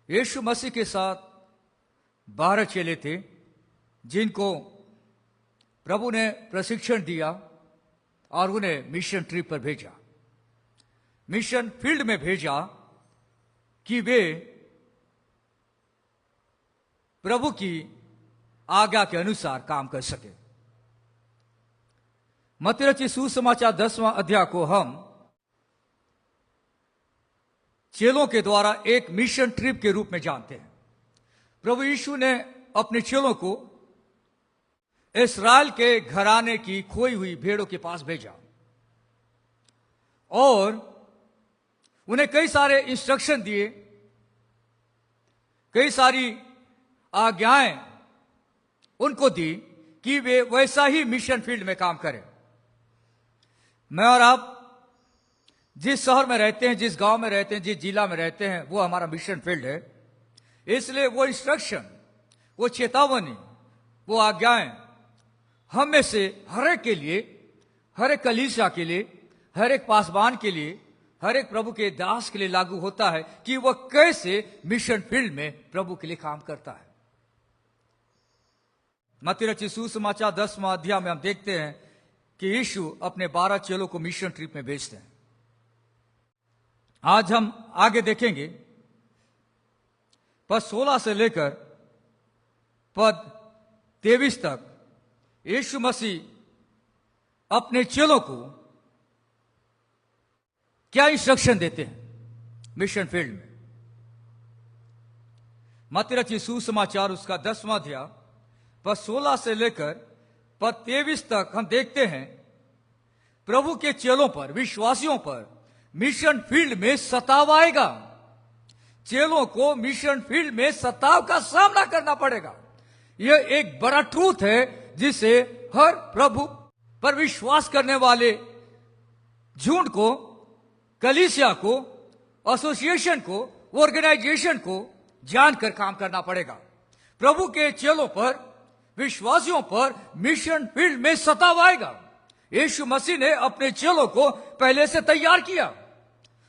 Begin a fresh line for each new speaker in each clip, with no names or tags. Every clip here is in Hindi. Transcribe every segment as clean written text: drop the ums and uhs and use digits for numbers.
यीशु मसीह के साथ 12 चेले थे जिनको प्रभु ने प्रशिक्षण दिया और उन्हें मिशन ट्रिप पर भेजा, मिशन फील्ड में भेजा कि वे प्रभु की आज्ञा के अनुसार काम कर सके। मत्ती रचित सुसमाचार 10वां अध्याय को हम चेलों के द्वारा एक मिशन ट्रिप के रूप में जानते हैं। प्रभु यीशु ने अपने चेलों को इस्राएल के घराने की खोई हुई भेड़ों के पास भेजा और उन्हें कई सारे इंस्ट्रक्शन दिए, कई सारी आज्ञाएं उनको दी कि वे वैसा ही मिशन फील्ड में काम करें। मैं और आप जिस शहर में रहते हैं, जिस गांव में रहते हैं, जिस जिला में रहते हैं, वो हमारा मिशन फील्ड है। इसलिए वो इंस्ट्रक्शन, वो चेतावनी, वो आज्ञाएं हम में से हर एक के लिए, हर एक कलीसिया के लिए, हर एक पासवान के लिए, हर एक प्रभु के दास के लिए लागू होता है कि वह कैसे मिशन फील्ड में प्रभु के लिए काम करता है। मत्ती रचित सुसमाचार 10वां अध्याय में हम देखते हैं कि यीशु अपने 12 चेलों को मिशन ट्रिप में भेजते हैं। आज हम आगे देखेंगे पद 16 से लेकर पद 23 तक यीशु मसीह अपने चेलों को क्या इंस्ट्रक्शन देते हैं मिशन फील्ड में। मत्ती रचित सुसमाचार उसका 10वां अध्याय पद 16 से लेकर पद 23 तक हम देखते हैं प्रभु के चेलों पर, विश्वासियों पर मिशन फील्ड में सताव आएगा। चेलों को मिशन फील्ड में सताव का सामना करना पड़ेगा। यह एक बड़ा ट्रूथ है जिसे हर प्रभु पर विश्वास करने वाले झुंड को, कलीसिया को, एसोसिएशन को, ऑर्गेनाइजेशन को जानकर काम करना पड़ेगा। प्रभु के चेलों पर, विश्वासियों पर मिशन फील्ड में सताव आएगा। यीशु मसीह ने अपने चेलों को पहले से तैयार किया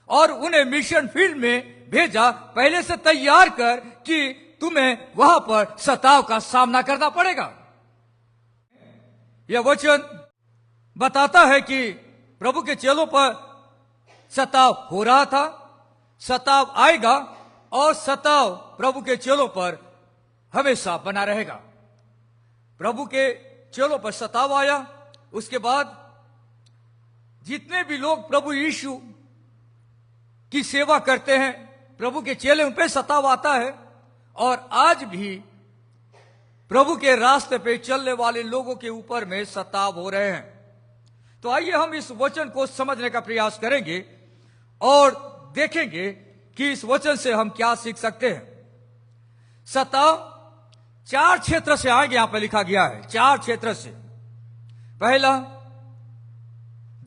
और उन्हें मिशन फील्ड में भेजा पहले से तैयार कर कि तुम्हें वहां पर सताव का सामना करना पड़ेगा। यह वचन बताता है कि प्रभु के चेलों पर सताव हो रहा था, सताव आएगा और सताव प्रभु के चेलों पर हमेशा बना रहेगा। प्रभु के चेलों पर सताव आया, उसके बाद जितने भी लोग प्रभु यीशु की सेवा करते हैं, प्रभु के चेले, उन पर सताव आता है। और आज भी प्रभु के रास्ते पे चलने वाले लोगों के ऊपर में सताव हो रहे हैं। तो आइए हम इस वचन को समझने का प्रयास करेंगे और देखेंगे कि इस वचन से हम क्या सीख सकते हैं। सताव 4 क्षेत्र से आएंगे, यहां पर लिखा गया है 4 क्षेत्र से। पहला,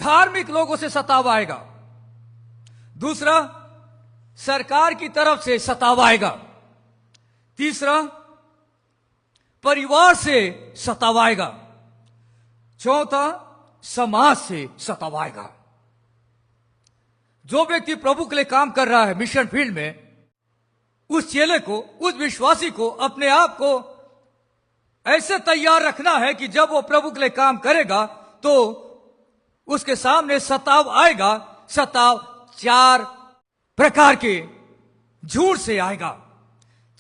धार्मिक लोगों से सताव आएगा। दूसरा, सरकार की तरफ से सताव आएगा। तीसरा, परिवार से सताव आएगा। चौथा, समाज से सताव आएगा। जो व्यक्ति प्रभु के लिए काम कर रहा है मिशन फील्ड में, उस चेले को, उस विश्वासी को अपने आप को ऐसे तैयार रखना है कि जब वो प्रभु के लिए काम करेगा तो उसके सामने सताव आएगा। सताव 4 प्रकार के झूठ से आएगा,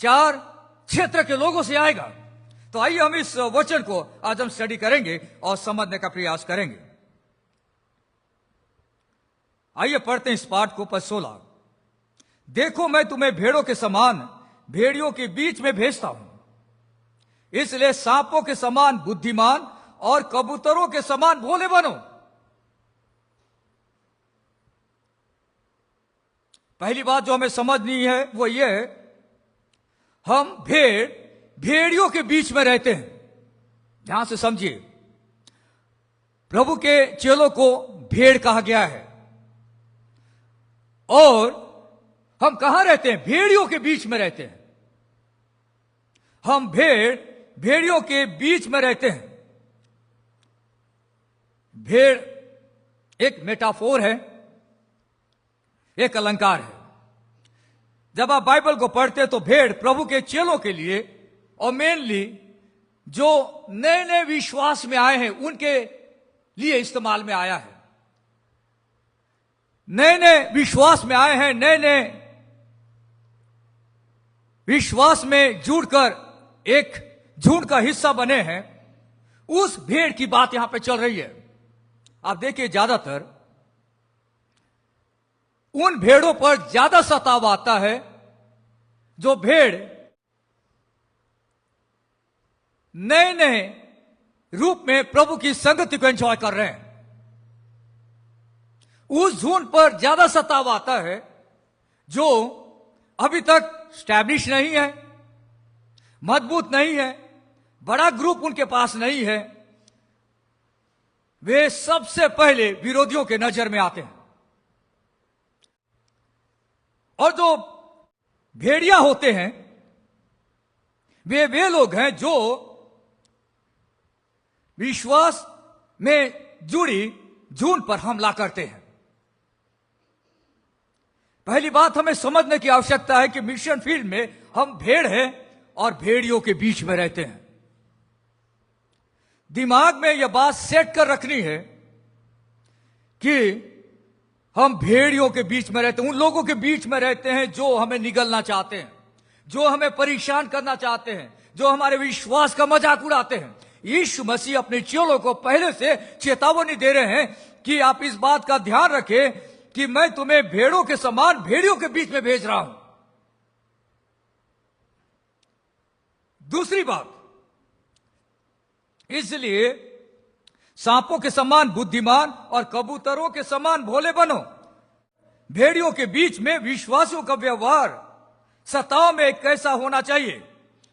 4 क्षेत्र के लोगों से आएगा। तो आइए हम इस वचन को आज हम स्टडी करेंगे और समझने का प्रयास करेंगे। आइए पढ़ते हैं इस पाठ को। पद 16, देखो मैं तुम्हें भेड़ों के समान भेड़ियों के बीच में भेजता हूं, इसलिए सांपों के समान बुद्धिमान और कबूतरों के समान भोले बनो। पहली बात जो हमें समझनी है वो ये है, हम भेड़ियों के बीच में रहते हैं। ध्यान से समझिए, प्रभु के चेलों को भेड़ कहा गया है और हम कहां रहते हैं? भेड़ियों के बीच में रहते हैं। हम भेड़ियों के बीच में रहते हैं। भेड़ एक मेटाफोर है, एक अलंकार है। जब आप बाइबल को पढ़ते तो भेड़ प्रभु के चेलों के लिए और मेनली जो नए नए विश्वास में आए हैं उनके लिए इस्तेमाल में आया है। नए नए विश्वास में आए हैं, नए नए विश्वास में जुड़कर एक झुंड का हिस्सा बने हैं, उस भेड़ की बात यहां पे चल रही है। आप देखिए ज्यादातर उन भेड़ों पर ज्यादा सताव आता है जो भेड़ नए नए रूप में प्रभु की संगति को एंजॉय कर रहे हैं। उस झुंड पर ज्यादा सताव आता है जो अभी तक स्टैब्लिश नहीं है, मजबूत नहीं है, बड़ा ग्रुप उनके पास नहीं है। वे सबसे पहले विरोधियों के नजर में आते हैं। और जो भेड़िया होते हैं वे लोग हैं जो विश्वास में जुड़ी झुंड पर हमला करते हैं। पहली बात हमें समझने की आवश्यकता है कि मिशन फील्ड में हम भेड़ हैं और भेड़ियों के बीच में रहते हैं। दिमाग में यह बात सेट कर रखनी है कि हम भेड़ियों के बीच में रहते हैं, उन लोगों के बीच में रहते हैं जो हमें निगलना चाहते हैं, जो हमें परेशान करना चाहते हैं, जो हमारे विश्वास का मजाक उड़ाते हैं। यीशु मसीह अपने चेलों को पहले से चेतावनी दे रहे हैं कि आप इस बात का ध्यान रखें कि मैं तुम्हें भेड़ों के समान भेड़ियों के बीच में भेज रहा हूं। दूसरी बात, इसलिए सांपों के समान बुद्धिमान और कबूतरों के समान भोले बनो। भेड़ियों के बीच में विश्वासियों का व्यवहार सताव में कैसा होना चाहिए?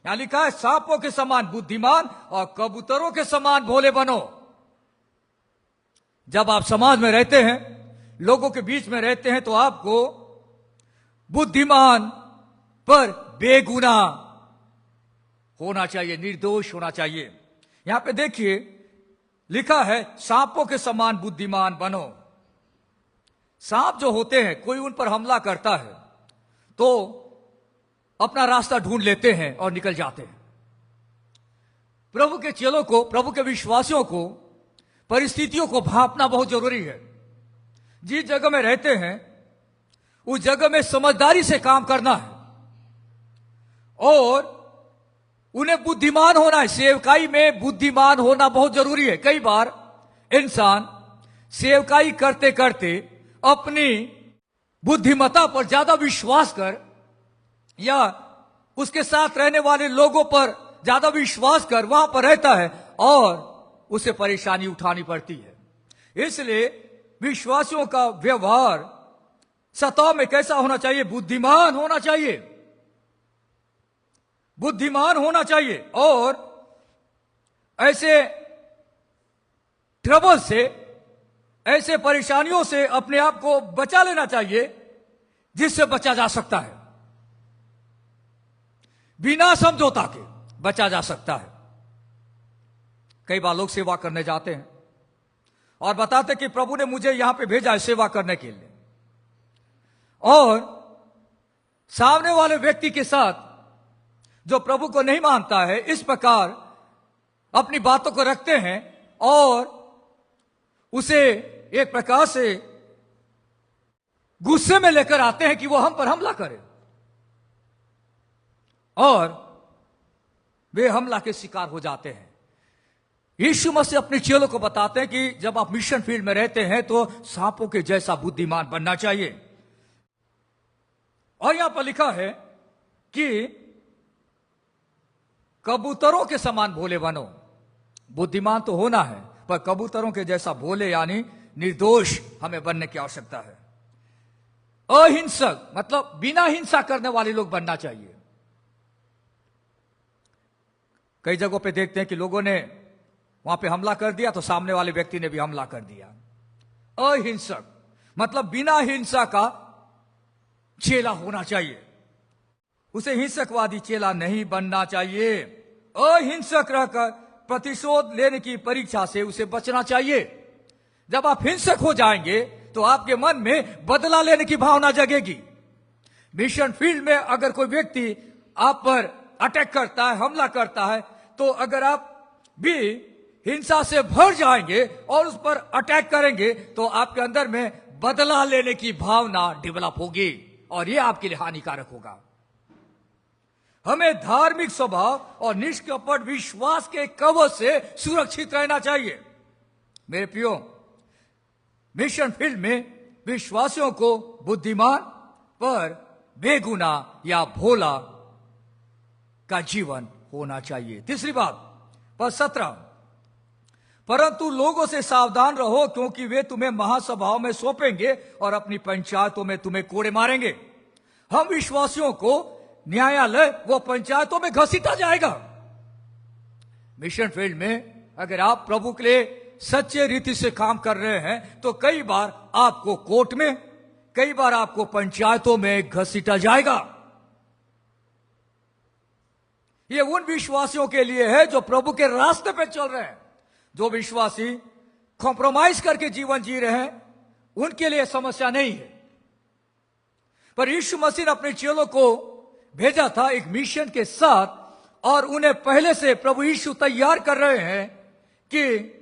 यहां लिखा है सांपों के समान बुद्धिमान और कबूतरों के समान भोले बनो। जब आप समाज में रहते हैं, लोगों के बीच में रहते हैं, तो आपको बुद्धिमान पर बेगुना होना चाहिए, निर्दोष होना चाहिए। यहां पे देखिए लिखा है सांपों के समान बुद्धिमान बनो। सांप जो होते हैं, कोई उन पर हमला करता है तो अपना रास्ता ढूंढ लेते हैं और निकल जाते हैं। प्रभु के चेलों को, प्रभु के विश्वासियों को परिस्थितियों को भांपना बहुत जरूरी है। जिस जगह में रहते हैं उस जगह में समझदारी से काम करना है और उन्हें बुद्धिमान होना है। सेवकाई में बुद्धिमान होना बहुत जरूरी है। कई बार इंसान सेवकाई करते करते अपनी बुद्धिमत्ता पर ज्यादा विश्वास कर या उसके साथ रहने वाले लोगों पर ज्यादा विश्वास कर वहां पर रहता है और उसे परेशानी उठानी पड़ती है। इसलिए विश्वासियों का व्यवहार सतह में कैसा होना चाहिए? बुद्धिमान होना चाहिए, बुद्धिमान होना चाहिए। और ऐसे ट्रबल से, ऐसे परेशानियों से अपने आप को बचा लेना चाहिए जिससे बचा जा सकता है, बिना समझौता के बचा जा सकता है। कई बार लोग सेवा करने जाते हैं और बताते कि प्रभु ने मुझे यहां पे भेजा है सेवा करने के लिए, और सामने वाले व्यक्ति के साथ जो प्रभु को नहीं मानता है इस प्रकार अपनी बातों को रखते हैं और उसे एक प्रकार से गुस्से में लेकर आते हैं कि वो हम पर हमला करे, और वे हमला के शिकार हो जाते हैं। यीशु मसीह अपने चेलों को बताते हैं कि जब आप मिशन फील्ड में रहते हैं तो सांपों के जैसा बुद्धिमान बनना चाहिए। और यहां पर लिखा है कि कबूतरों के समान भोले बनो। बुद्धिमान तो होना है पर कबूतरों के जैसा भोले यानी निर्दोष हमें बनने की आवश्यकता है। अहिंसक मतलब बिना हिंसा करने वाले लोग बनना चाहिए। कई जगहों पे देखते हैं कि लोगों ने वहां पे हमला कर दिया तो सामने वाले व्यक्ति ने भी हमला कर दिया। अहिंसक मतलब बिना हिंसा का चेला होना चाहिए, उसे हिंसकवादी चेला नहीं बनना चाहिए। अहिंसक रहकर प्रतिशोध लेने की परीक्षा से उसे बचना चाहिए। जब आप हिंसक हो जाएंगे तो आपके मन में बदला लेने की भावना जगेगी। मिशन फील्ड में अगर कोई व्यक्ति आप पर अटैक करता है, हमला करता है, तो अगर आप भी हिंसा से भर जाएंगे और उस पर अटैक करेंगे तो आपके अंदर में बदला लेने की भावना डेवलप होगी और यह आपके लिए हानिकारक होगा। हमें धार्मिक स्वभाव और निष्कपट विश्वास के कवच से सुरक्षित रहना चाहिए। मेरे प्रियो, मिशन फील्ड में विश्वासियों को बुद्धिमान पर बेगुना या भोला का जीवन होना चाहिए। तीसरी बात, पद 17, परंतु लोगों से सावधान रहो क्योंकि वे तुम्हें महासभाओं में सौंपेंगे और अपनी पंचायतों में तुम्हें कोड़े मारेंगे। हम विश्वासियों को न्यायालय व पंचायतों में घसीटा जाएगा। मिशन फील्ड में अगर आप प्रभु के लिए सच्चे रीति से काम कर रहे हैं तो कई बार आपको कोर्ट में, कई बार आपको पंचायतों में घसीटा जाएगा। ये उन विश्वासियों के लिए है जो प्रभु के रास्ते पे चल रहे हैं। जो विश्वासी कॉम्प्रोमाइज करके जीवन जी रहे हैं उनके लिए समस्या नहीं है। पर यीशु मसीह ने अपने चेलों को भेजा था एक मिशन के साथ और उन्हें पहले से प्रभु यीशु तैयार कर रहे हैं कि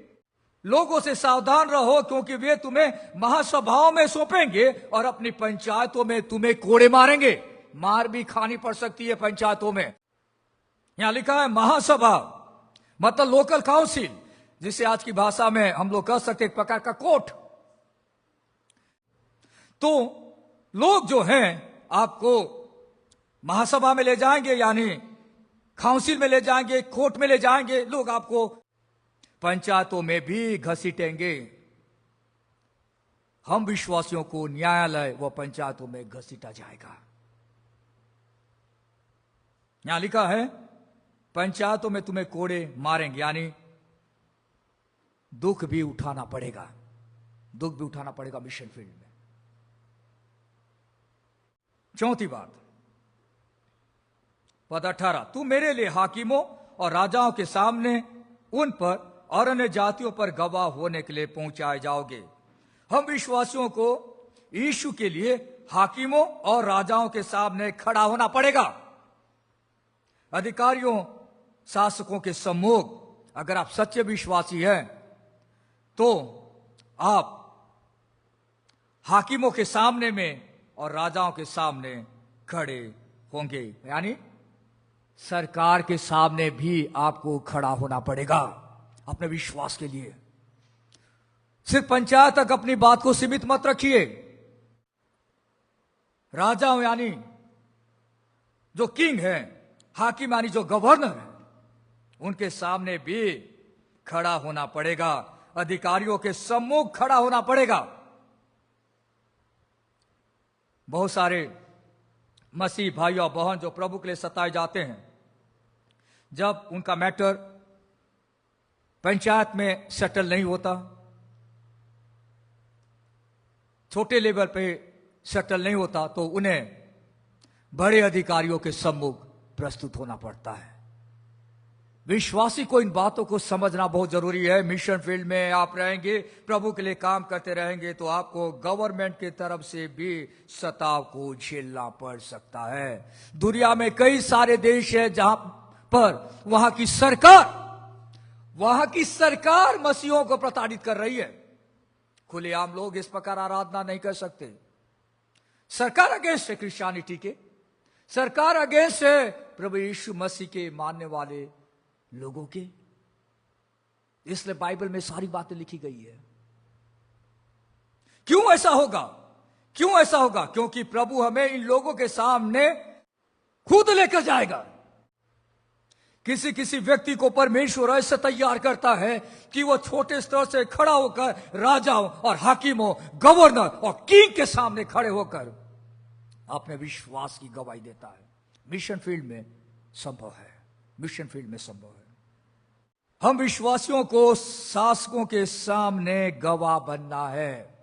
लोगों से सावधान रहो क्योंकि वे तुम्हें महासभाओं में सौंपेंगे और अपनी पंचायतों में तुम्हें कोड़े मारेंगे। मार भी खानी पड़ सकती है पंचायतों में। यहां लिखा है महासभा, मतलब लोकल काउंसिल, जिसे आज की भाषा में हम लोग कह सकते एक प्रकार का कोर्ट। तो लोग जो हैं आपको महासभा में ले जाएंगे, यानी काउंसिल में ले जाएंगे, कोर्ट में ले जाएंगे। लोग आपको पंचायतों में भी घसीटेंगे। हम विश्वासियों को न्यायालय व पंचायतों में घसीटा जाएगा। यहां लिखा है पंचायतों में तुम्हें कोड़े मारेंगे, यानी दुख भी उठाना पड़ेगा। दुख भी उठाना पड़ेगा मिशन फील्ड में। चौथी बात, पद 18, तू मेरे लिए हाकिमों और राजाओं के सामने उन पर और अन्य जातियों पर गवाह होने के लिए पहुंचाए जाओगे। हम विश्वासियों को यीशु के लिए हाकिमों और राजाओं के सामने खड़ा होना पड़ेगा। अधिकारियों, शासकों के सम्मुख अगर आप सच्चे विश्वासी हैं तो आप हाकिमों के सामने में और राजाओं के सामने खड़े होंगे, यानी सरकार के सामने भी आपको खड़ा होना पड़ेगा अपने विश्वास के लिए। सिर्फ पंचायत तक अपनी बात को सीमित मत रखिए। राजाओं यानी जो किंग है, हाकिम यानी जो गवर्नर है, उनके सामने भी खड़ा होना पड़ेगा। अधिकारियों के सम्मुख खड़ा होना पड़ेगा। बहुत सारे मसीह भाई और बहन जो प्रभु के लिए सताए जाते हैं, जब उनका मैटर पंचायत में सेटल नहीं होता, छोटे लेवल पे सेटल नहीं होता, तो उन्हें बड़े अधिकारियों के सम्मुख प्रस्तुत होना पड़ता है। विश्वासी को इन बातों को समझना बहुत जरूरी है। मिशन फील्ड में आप रहेंगे, प्रभु के लिए काम करते रहेंगे, तो आपको गवर्नमेंट की तरफ से भी सताव को झेलना पड़ सकता है। दुनिया में कई सारे देश हैं जहां पर वहां की सरकार मसीहों को प्रताड़ित कर रही है। खुलेआम लोग इस प्रकार आराधना नहीं कर सकते। सरकार अगेंस्ट है क्रिश्चियनिटी के, सरकार अगेंस्ट है प्रभु यीशु मसीह के मानने वाले लोगों के। इसलिए बाइबल में सारी बातें लिखी गई है। क्यों ऐसा होगा? क्यों ऐसा होगा? क्योंकि प्रभु हमें इन लोगों के सामने खुद लेकर जाएगा। किसी किसी व्यक्ति को परमेश्वर ऐसे तैयार करता है कि वो छोटे स्तर से खड़ा होकर राजाओं और हाकिमों, गवर्नर और किंग के सामने खड़े होकर अपने विश्वास की गवाही देता है। मिशन फील्ड में संभव है। मिशन फील्ड में संभव है। हम विश्वासियों को शासकों के सामने गवाह बनना है।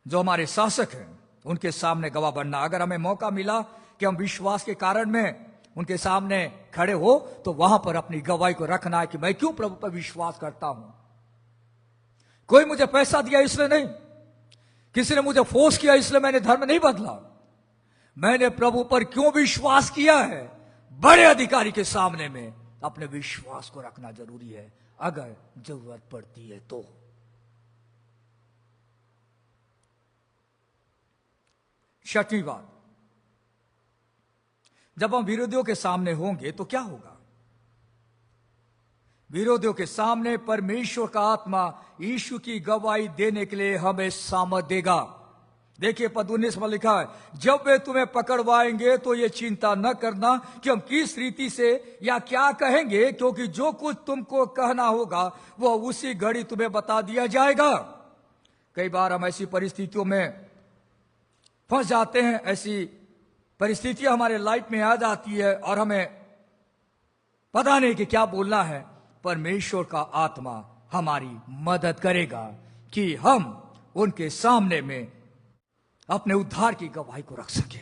जो हमारे शासक हैं उनके सामने गवाह बनना। अगर हमें मौका मिला कि हम विश्वास के कारण में उनके सामने खड़े हो, तो वहां पर अपनी गवाही को रखना है कि मैं क्यों प्रभु पर विश्वास करता हूं। कोई मुझे पैसा दिया इसलिए नहीं, किसी ने मुझे फोर्स किया इसलिए मैंने धर्म नहीं बदला। मैंने प्रभु पर क्यों विश्वास किया है, बड़े अधिकारी के सामने में अपने विश्वास को रखना जरूरी है, अगर जरूरत पड़ती है तो। छठवीं बात, जब हम विरोधियों के सामने होंगे तो क्या होगा? विरोधियों के सामने परमेश्वर का आत्मा यीशु की गवाही देने के लिए हमें सामर्थ देगा। देखिए पद 19 में लिखा है, जब वे तुम्हें पकड़वाएंगे तो ये चिंता न करना कि हम किस रीति से या क्या कहेंगे, क्योंकि जो कुछ तुमको कहना होगा वह उसी घड़ी तुम्हें बता दिया जाएगा। कई बार हम ऐसी परिस्थितियों में फंस जाते हैं, ऐसी परिस्थितियां हमारे लाइफ में आ जाती है और हमें पता नहीं कि क्या बोलना है। परमेश्वर का आत्मा हमारी मदद करेगा कि हम उनके सामने में अपने उद्धार की गवाही को रख सके।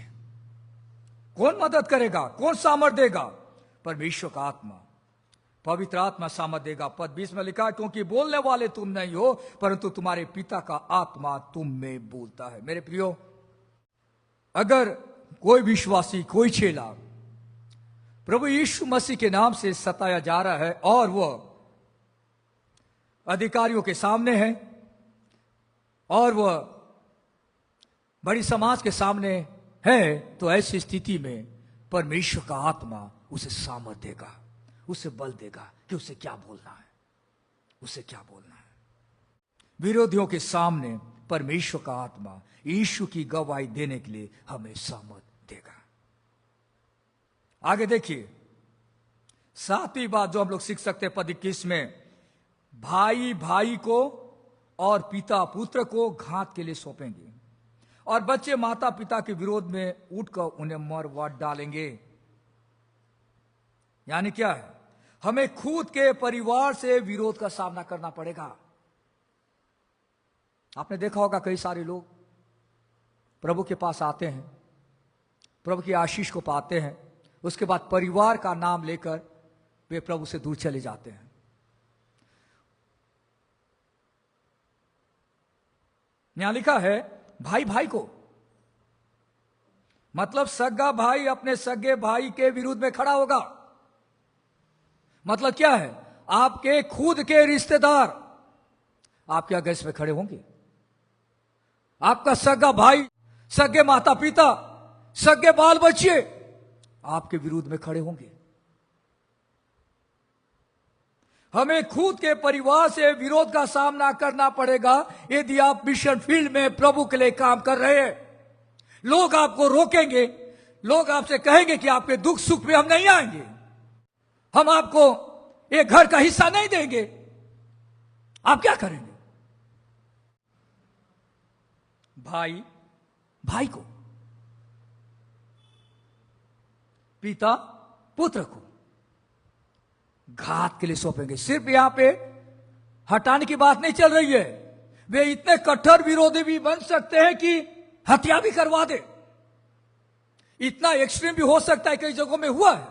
कौन मदद करेगा, कौन सामर्थ देगा? परमेश्वर का आत्मा, पवित्र आत्मा सामर्थ देगा। पद 20 में लिखा, क्योंकि बोलने वाले तुम नहीं हो परंतु तुम्हारे पिता का आत्मा तुम में बोलता है। मेरे प्रियो, अगर कोई विश्वासी, कोई चेला प्रभु यीशु मसीह के नाम से सताया जा रहा है और वह अधिकारियों के सामने है और वह बड़ी समाज के सामने है, तो ऐसी स्थिति में परमेश्वर का आत्मा उसे सामर्थ देगा, उसे बल देगा कि उसे क्या बोलना है, उसे क्या बोलना है। विरोधियों के सामने परमेश्वर का आत्मा यीशु की गवाही देने के लिए हमें सामर्थ देगा। आगे देखिए, सातवीं बात जो हम लोग सीख सकते हैं पद 21 में, भाई भाई को और पिता पुत्र को घात के लिए सौंपेंगे और बच्चे माता पिता के विरोध में उठकर उन्हें मरवा डालेंगे। यानी क्या है? हमें खुद के परिवार से विरोध का सामना करना पड़ेगा। आपने देखा होगा कई सारे लोग प्रभु के पास आते हैं, प्रभु की आशीष को पाते हैं, उसके बाद परिवार का नाम लेकर वे प्रभु से दूर चले जाते हैं। यहां लिखा है भाई भाई को, मतलब सगा भाई अपने सगे भाई के विरुद्ध में खड़ा होगा। मतलब क्या है? आपके खुद के रिश्तेदार आपके अगेंस्ट में खड़े होंगे। आपका सगा भाई, सगे माता पिता, सगे बाल बच्चे आपके विरुद्ध में खड़े होंगे। हमें खुद के परिवार से विरोध का सामना करना पड़ेगा यदि आप मिशन फील्ड में प्रभु के लिए काम कर रहे हैं। लोग आपको रोकेंगे, लोग आपसे कहेंगे कि आपके दुख सुख में हम नहीं आएंगे, हम आपको एक घर का हिस्सा नहीं देंगे। आप क्या करेंगे? भाई भाई को, पिता पुत्र को घात के लिए सौंपेंगे। सिर्फ यहां पे हटाने की बात नहीं चल रही है, वे इतने कट्टर विरोधी भी बन सकते हैं कि हत्या भी करवा दे। इतना एक्सट्रीम भी हो सकता है, कई जगहों में हुआ है।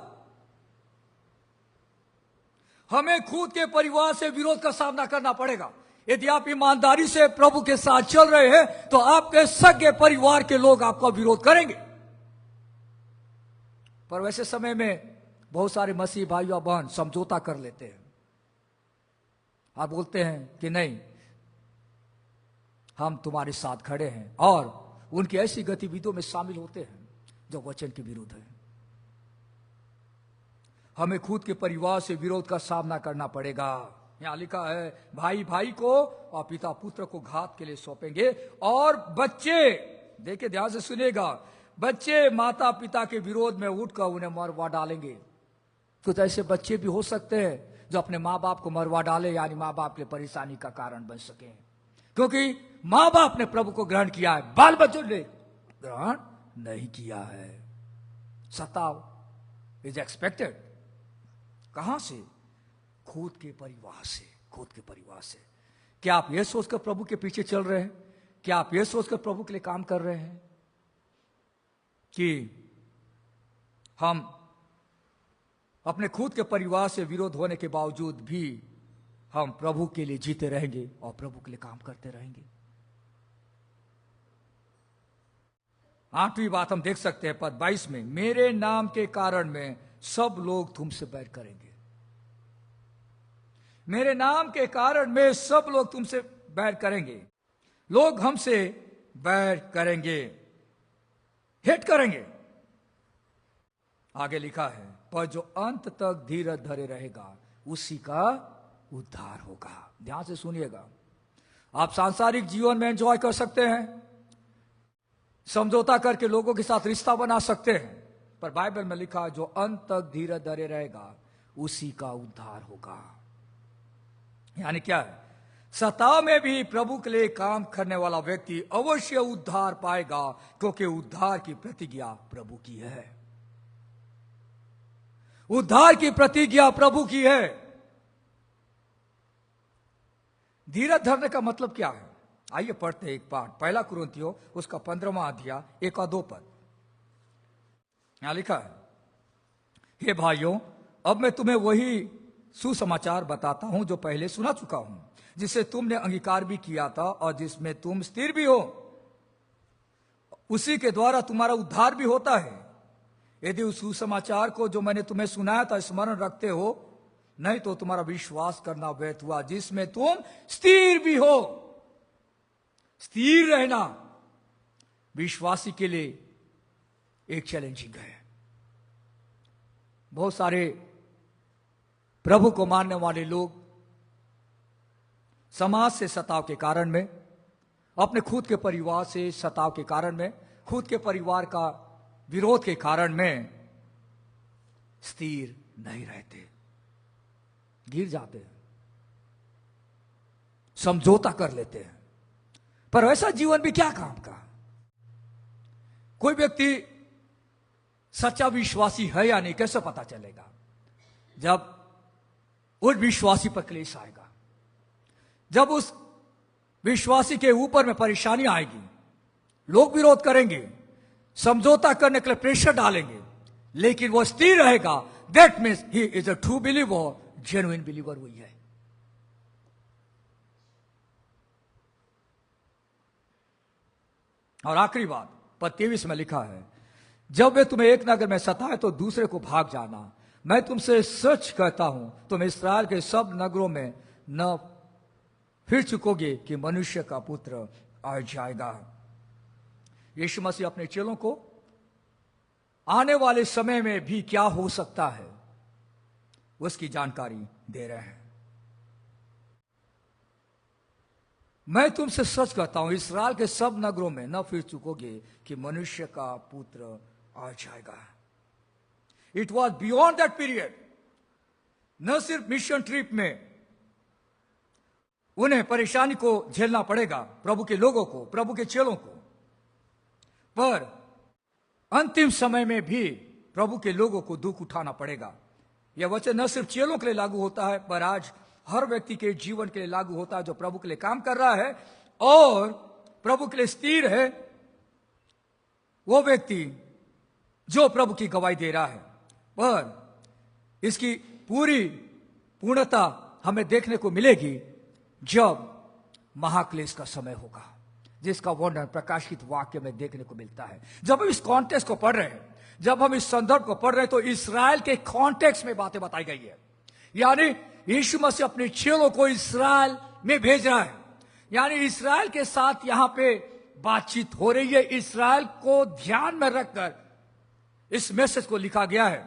हमें खुद के परिवार से विरोध का सामना करना पड़ेगा। यदि आप ईमानदारी से प्रभु के साथ चल रहे हैं तो आपके सगे परिवार के लोग आपका विरोध करेंगे। पर वैसे समय में बहुत सारे मसीह भाई और बहन समझौता कर लेते हैं। आप बोलते हैं कि नहीं, हम तुम्हारे साथ खड़े हैं, और उनकी ऐसी गतिविधियों में शामिल होते हैं जो वचन के विरुद्ध है। हमें खुद के परिवार से विरोध का सामना करना पड़ेगा। यहां लिखा है भाई भाई को और पिता पुत्र को घात के लिए सौंपेंगे, और बच्चे, देखिए ध्यान से सुनेगा, बच्चे माता पिता के विरोध में उठकर उन्हें मरवा डालेंगे। कुछ ऐसे बच्चे भी हो सकते हैं जो अपने माँ बाप को मरवा डाले, यानी माँ बाप के परेशानी का कारण बन सके, क्योंकि माँ बाप ने प्रभु को ग्रहण किया है, बाल बच्चों ने ग्रहण नहीं किया है। सताव इज एक्सपेक्टेड। कहां से? खुद के परिवार से, खुद के परिवार से। क्या आप यह सोचकर प्रभु के पीछे चल रहे हैं? क्या आप यह सोचकर प्रभु के लिए काम कर रहे हैं कि हम अपने खुद के परिवार से विरोध होने के बावजूद भी हम प्रभु के लिए जीते रहेंगे और प्रभु के लिए काम करते रहेंगे? 8वीं बात हम देख सकते हैं पद 22 में, मेरे नाम के कारण में सब लोग तुमसे बैर करेंगे। मेरे नाम के कारण में सब लोग तुमसे बैर करेंगे। लोग हमसे बैर करेंगे, हेट करेंगे। आगे लिखा है, पर जो अंत तक धीरज धरे रहेगा उसी का उद्धार होगा। ध्यान से सुनिएगा। आप सांसारिक जीवन में एंजॉय कर सकते हैं, समझौता करके लोगों के साथ रिश्ता बना सकते हैं, पर बाइबल में लिखा जो अंत तक धीरज धरे रहेगा उसी का उद्धार होगा। यानी क्या है? सताव में भी प्रभु के लिए काम करने वाला व्यक्ति अवश्य उद्धार पाएगा, क्योंकि उद्धार की प्रतिज्ञा प्रभु की है। उद्धार की प्रतिज्ञा प्रभु की है। धीरज धरने का मतलब क्या है? आइए पढ़ते हैं एक पाठ, 1 कुरिन्थियों उसका 15वां अध्याय 1 और 2 पद। यहां लिखा है, हे भाइयों, अब मैं तुम्हें वही सुसमाचार बताता हूं जो पहले सुना चुका हूं, जिसे तुमने अंगीकार भी किया था और जिसमें तुम स्थिर भी हो। उसी के द्वारा तुम्हारा उद्धार भी होता है, यदि उस सुसमाचार को जो मैंने तुम्हें सुनाया था स्मरण रखते हो, नहीं तो तुम्हारा विश्वास करना व्यर्थ हुआ, जिसमें तुम स्थिर भी हो। स्थिर रहना विश्वासी के लिए एक चैलेंजिंग है। बहुत सारे प्रभु को मानने वाले लोग समाज से सताव के कारण में, अपने खुद के परिवार से सताव के कारण में, खुद के परिवार का विरोध के कारण में स्थिर नहीं रहते, गिर जाते हैं, समझौता कर लेते हैं। पर ऐसा जीवन भी क्या काम का? कोई व्यक्ति सच्चा विश्वासी है या नहीं कैसे पता चलेगा? जब उस विश्वासी पर क्लेश आएगा, जब उस विश्वासी के ऊपर में परेशानी आएगी, लोग विरोध करेंगे, समझौता करने के लिए प्रेशर डालेंगे, लेकिन वो स्थिर रहेगा, that means he is a true believer, genuine believer हुई है। और आखिरी बात पद 23 में लिखा है, जब वे तुम्हें एक नगर में सताए तो दूसरे को भाग जाना। मैं तुमसे सच कहता हूं, तुम इस्राएल के सब नगरों में न फिर चुकोगे कि मनुष्य का पुत्र आ जाएगा। यीशु मसीह अपने चेलों को आने वाले समय में भी क्या हो सकता है उसकी जानकारी दे रहे हैं। मैं तुमसे सच कहता हूं, इस्राएल के सब नगरों में न फिर चुकोगे कि मनुष्य का पुत्र आ जाएगा। It was beyond that period. न सिर्फ मिशन ट्रिप में उन्हें परेशानी को झेलना पड़ेगा, प्रभु के लोगों को, प्रभु के चेलों को, पर अंतिम समय में भी प्रभु के लोगों को दुख उठाना पड़ेगा। यह वचन न सिर्फ चेलों के लिए लागू होता है, पर आज हर व्यक्ति के जीवन के लिए लागू होता है जो प्रभु के लिए काम कर रहा है और प्रभु के लिए स्थिर है। वो व्यक्ति जो प्रभु की गवाही दे रहा है, पर इसकी पूरी पूर्णता हमें देखने को मिलेगी जब महाक्लेश का समय होगा, जिसका वर्णन प्रकाशित वाक्य में देखने को मिलता है। जब हम इस कॉन्टेक्स्ट को पढ़ रहे हैं, जब हम इस संदर्भ को पढ़ रहे हैं, तो इस्राएल के कॉन्टेक्स्ट में बातें बताई गई है। यानी यीशु मसीह अपने चेलों को इस्राएल में भेज रहा है, यानी इस्राएल के साथ यहां पे बातचीत हो रही है। इस्राएल को ध्यान में रखकर इस मैसेज को लिखा गया है।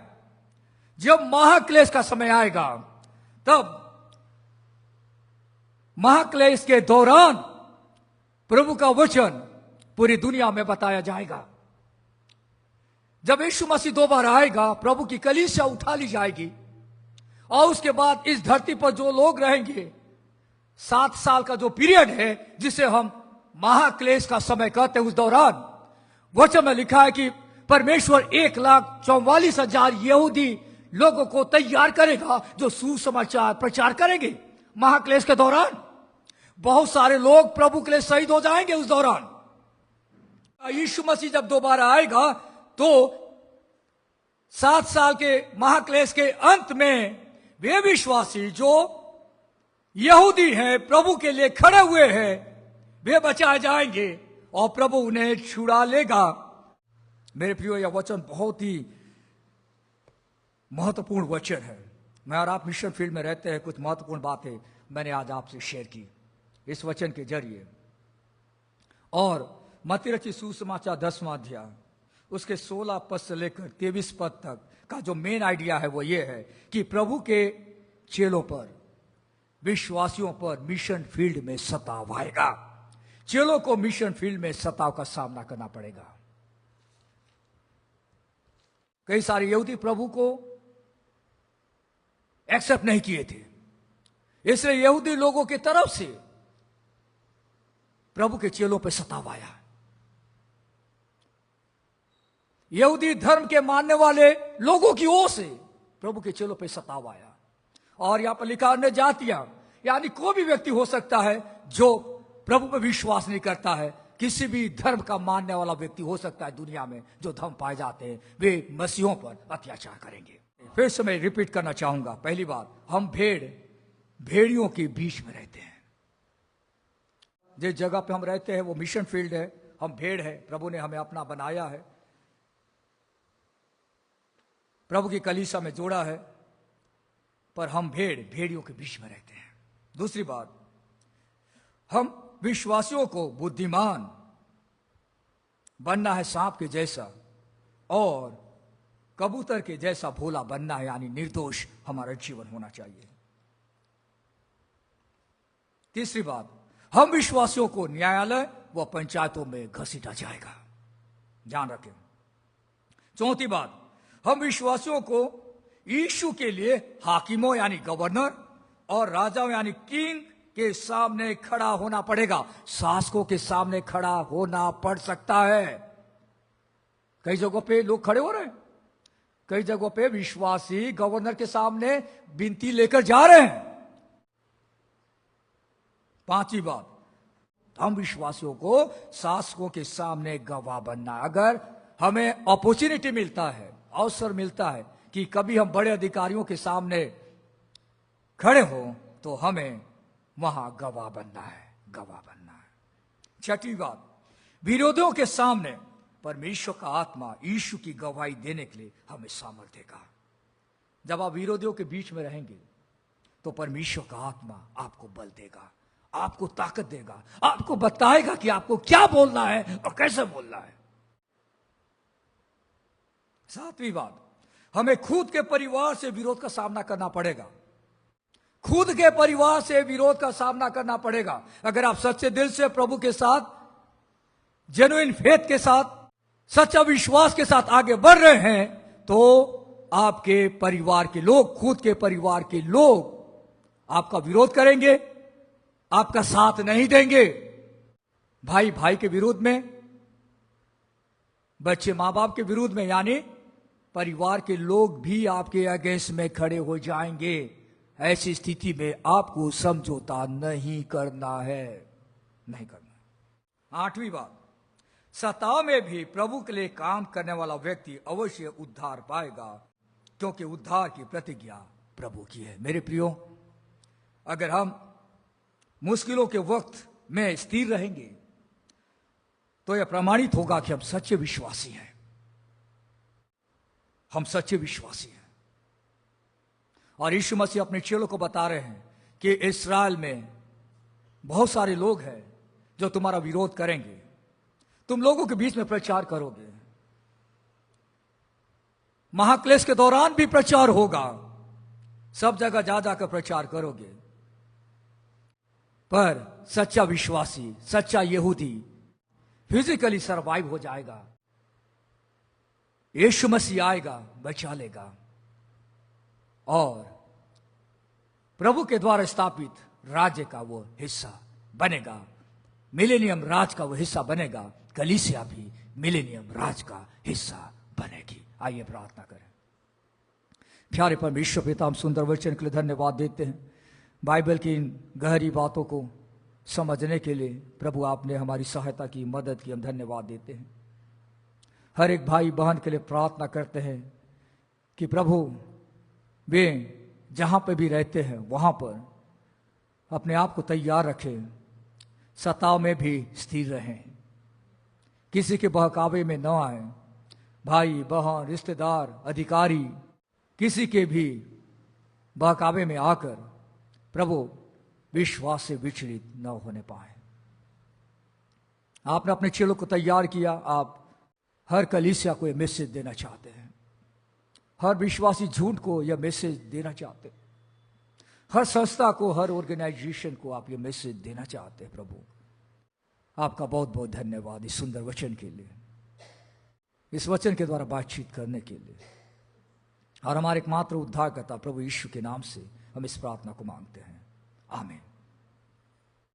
जब महाक्लेश का समय आएगा, तब महाक्लेश के दौरान प्रभु का वचन पूरी दुनिया में बताया जाएगा। जब यीशु मसीह दोबारा आएगा, प्रभु की कलीसिया उठा ली जाएगी और उसके बाद इस धरती पर जो लोग रहेंगे, 7 साल का जो पीरियड है जिसे हम महाक्लेश का समय कहते हैं, उस दौरान वचन में लिखा है कि परमेश्वर 1,44,000 यहूदी लोगों को तैयार करेगा जो सुसमाचार प्रचार करेंगे। महाक्लेश के दौरान बहुत सारे लोग प्रभु के लिए शहीद हो जाएंगे। उस दौरान यीशु मसीह जब दोबारा आएगा तो 7 साल के महाक्लेश के अंत में वे विश्वासी जो यहूदी हैं, प्रभु के लिए खड़े हुए हैं, वे बचाए जाएंगे और प्रभु उन्हें छुड़ा लेगा मेरे प्रियो, यह वचन बहुत ही महत्वपूर्ण वचन है। मैं और आप मिशन फील्ड में रहते हैं, कुछ महत्वपूर्ण बातें मैंने आज आपसे शेयर की इस वचन के जरिए। और मत्ती रचित सुसमाचार 10वां अध्याय उसके 16 पद से लेकर 23 पद तक का जो मेन आइडिया है वो ये है कि प्रभु के चेलों पर, विश्वासियों पर मिशन फील्ड में सताव आएगा। चेलों को मिशन फील्ड में सताव का सामना करना पड़ेगा। कई सारे यहूदी प्रभु को एक्सेप्ट नहीं किए थे, इसलिए यहूदी लोगों की तरफ से प्रभु के चेलों पर सताव आया। यहूदी धर्म के मानने वाले लोगों की ओर से प्रभु के चेलों पर सताव आया। और यहां पर लिखा अन्य जातियां, यानी कोई भी व्यक्ति हो सकता है जो प्रभु पर विश्वास नहीं करता है, किसी भी धर्म का मानने वाला व्यक्ति हो सकता है दुनिया में जो धर्म पाए जाते हैं, वे मसीहों पर अत्याचार करेंगे। फिर से मैं रिपीट करना चाहूंगा। पहली बात, हम भेड़ियों के बीच में रहते हैं। जिस जगह पे हम रहते हैं वो मिशन फील्ड है, हम भेड़ है, प्रभु ने हमें अपना बनाया है, प्रभु की कलीसिया में जोड़ा है, पर हम भेड़ियों के बीच में रहते हैं। दूसरी बात, हम विश्वासियों को बुद्धिमान बनना है, सांप के जैसा, और कबूतर के जैसा भोला बनना है, यानी निर्दोष हमारा जीवन होना चाहिए। तीसरी बात, हम विश्वासियों को न्यायालय व पंचायतों में घसीटा जाएगा, ध्यान रखें। चौथी बात, हम विश्वासियों को यीशु के लिए हाकिमों यानी गवर्नर और राजाओं यानी किंग के सामने खड़ा होना पड़ेगा। शासकों के सामने खड़ा होना पड़ सकता है। कई जगहों पे लोग खड़े हो रहे हैं, कई जगहों पे विश्वासी गवर्नर के सामने विनती लेकर जा रहे हैं। पांचवी बात, हम विश्वासियों को शासकों के सामने गवाह बनना। अगर हमें अपॉर्चुनिटी मिलता है, अवसर मिलता है कि कभी हम बड़े अधिकारियों के सामने खड़े हो, तो हमें वहां गवाह बनना है, गवाह बनना है। छठी बात, विरोधियों के सामने परमेश्वर का आत्मा यीशु की गवाही देने के लिए हमें सामर्थ्य देगा। जब आप विरोधियों के बीच में रहेंगे तो परमेश्वर का आत्मा आपको बल देगा, आपको ताकत देगा, आपको बताएगा कि आपको क्या बोलना है और कैसे बोलना है। सातवीं बात, हमें खुद के परिवार से विरोध का सामना करना पड़ेगा। खुद के परिवार से विरोध का सामना करना पड़ेगा। अगर आप सच्चे दिल से प्रभु के साथ, जेन्युइन फेथ के साथ, सच्चा विश्वास के साथ आगे बढ़ रहे हैं, तो आपके परिवार के लोग, खुद के परिवार के लोग आपका विरोध करेंगे, आपका साथ नहीं देंगे। भाई भाई के विरोध में, बच्चे मां बाप के विरोध में, यानी परिवार के लोग भी आपके अगेंस्ट में खड़े हो जाएंगे। ऐसी स्थिति में आपको समझौता नहीं करना है, नहीं करना। आठवीं बात, सताव में भी प्रभु के लिए काम करने वाला व्यक्ति अवश्य उद्धार पाएगा, क्योंकि उद्धार की प्रतिज्ञा प्रभु की है। मेरे प्रियो, अगर हम मुश्किलों के वक्त में स्थिर रहेंगे तो यह प्रमाणित होगा कि हम सच्चे विश्वासी हैं, हम सच्चे विश्वासी हैं। और यीशु मसीह अपने चेलों को बता रहे हैं कि इस्राएल में बहुत सारे लोग हैं जो तुम्हारा विरोध करेंगे, तुम लोगों के बीच में प्रचार करोगे, महाक्लेश के दौरान भी प्रचार होगा, सब जगह जा जाकर प्रचार करोगे, पर सच्चा विश्वासी, सच्चा यहूदी फिजिकली सरवाइव हो जाएगा। यीशु मसीह आएगा, बचा लेगा और प्रभु के द्वारा स्थापित राज्य का वो हिस्सा बनेगा, मिलेनियम राज का वो हिस्सा बनेगा। कलीसिया भी मिलेनियम राज का हिस्सा बनेगी। आइए प्रार्थना करें। प्यारे परमेश्वर पिता, हम सुंदर वचन के लिए धन्यवाद देते हैं। बाइबल की इन गहरी बातों को समझने के लिए प्रभु आपने हमारी सहायता की, मदद की, हम धन्यवाद देते हैं। हर एक भाई बहन के लिए प्रार्थना करते हैं कि प्रभु वे जहाँ पे भी रहते हैं वहाँ पर अपने आप को तैयार रखें, सताव में भी स्थिर रहें, किसी के बहकावे में न आए, भाई बहन, रिश्तेदार, अधिकारी किसी के भी बहकावे में आकर प्रभु विश्वास से विचलित न होने पाए। आपने अपने चेलों को तैयार किया, आप हर कलीसिया को यह मैसेज देना चाहते हैं, हर विश्वासी झूठ को यह मैसेज देना चाहते हैं, हर संस्था को, हर ऑर्गेनाइजेशन को आप ये मैसेज देना चाहते हैं। प्रभु आपका बहुत बहुत धन्यवाद इस सुंदर वचन के लिए, इस वचन के द्वारा बातचीत करने के लिए। और हमारे एकमात्र उद्धारकर्ता प्रभु यीशु के नाम से हम इस प्रार्थना को मांगते हैं, आमीन।